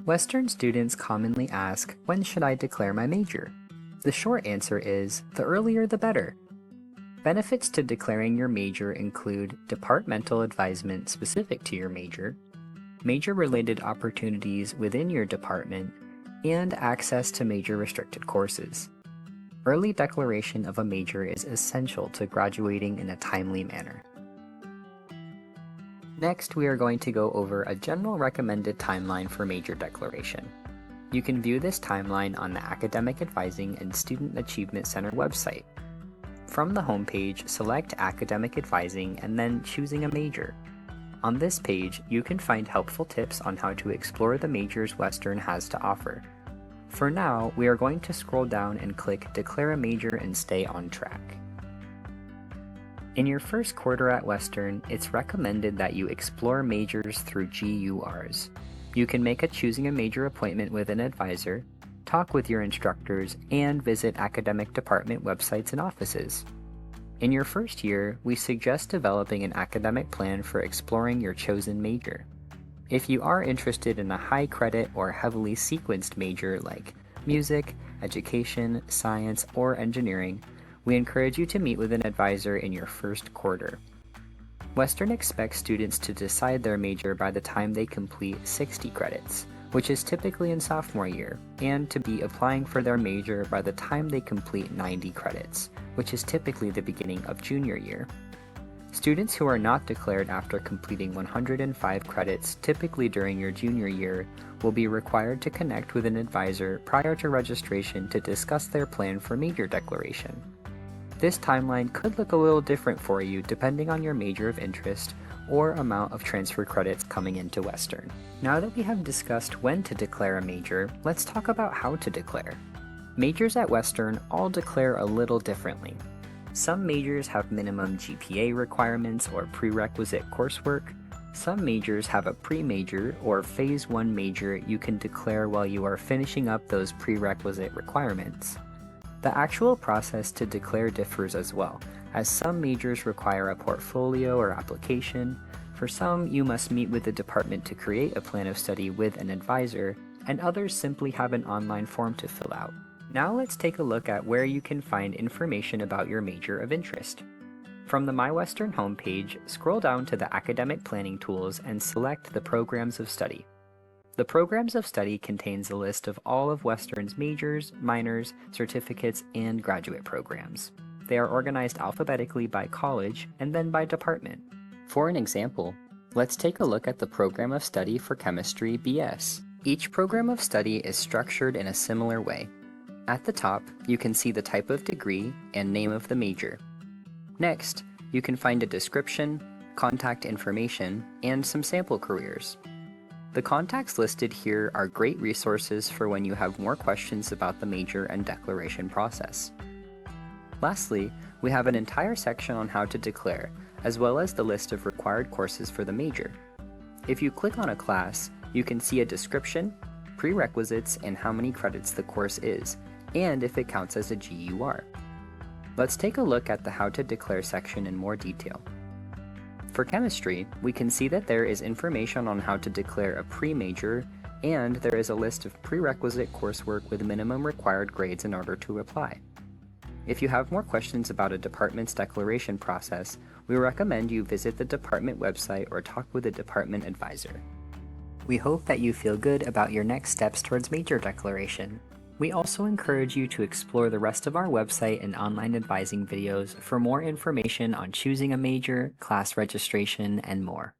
Western students commonly ask, when should I declare my major? The short answer is, the earlier the better. Benefits to declaring your major include departmental advisement specific to your major-related opportunities within your department, and access to major-restricted courses. Early declaration of a major is essential to graduating in a timely manner. Next, we are going to go over a general recommended timeline for major declaration. You can view this timeline on the Academic Advising and Student Achievement Center website. From the homepage, select Academic Advising and then choosing a major. On this page, you can find helpful tips on how to explore the majors Western has to offer. For now, we are going to scroll down and click Declare a Major and Stay on Track. In your first quarter at Western, it's recommended that you explore majors through GURs. You can make a Choosing a Major appointment with an advisor, talk with your instructors, and visit academic department websites and offices. In your first year, we suggest developing an academic plan for exploring your chosen major. If you are interested in a high credit or heavily sequenced major like music, education, science, or engineering, we encourage you to meet with an advisor in your first quarter. Western expects students to decide their major by the time they complete 60 credits, which is typically in sophomore year, and to be applying for their major by the time they complete 90 credits, which is typically the beginning of junior year. Students who are not declared after completing 105 credits, typically during your junior year, will be required to connect with an advisor prior to registration to discuss their plan for major declaration. This timeline could look a little different for you depending on your major of interest or amount of transfer credits coming into Western. Now that we have discussed when to declare a major, let's talk about how to declare. Majors at Western all declare a little differently. Some majors have minimum GPA requirements or prerequisite coursework. Some majors have a pre-major or Phase 1 major you can declare while you are finishing up those prerequisite requirements. The actual process to declare differs as well, as some majors require a portfolio or application. For some, you must meet with the department to create a plan of study with an advisor, and others simply have an online form to fill out. Now let's take a look at where you can find information about your major of interest. From the MyWestern homepage, scroll down to the Academic Planning tools and select the Programs of Study. The Programs of Study contains a list of all of Western's majors, minors, certificates, and graduate programs. They are organized alphabetically by college and then by department. For an example, let's take a look at the Program of Study for Chemistry BS. Each program of study is structured in a similar way. At the top, you can see the type of degree and name of the major. Next, you can find a description, contact information, and some sample careers. The contacts listed here are great resources for when you have more questions about the major and declaration process. Lastly, we have an entire section on how to declare, as well as the list of required courses for the major. If you click on a class, you can see a description, prerequisites, and how many credits the course is, and if it counts as a GUR. Let's take a look at the How to Declare section in more detail. For chemistry, we can see that there is information on how to declare a pre-major, and there is a list of prerequisite coursework with minimum required grades in order to apply. If you have more questions about a department's declaration process, we recommend you visit the department website or talk with a department advisor. We hope that you feel good about your next steps towards major declaration. We also encourage you to explore the rest of our website and online advising videos for more information on choosing a major, class registration, and more.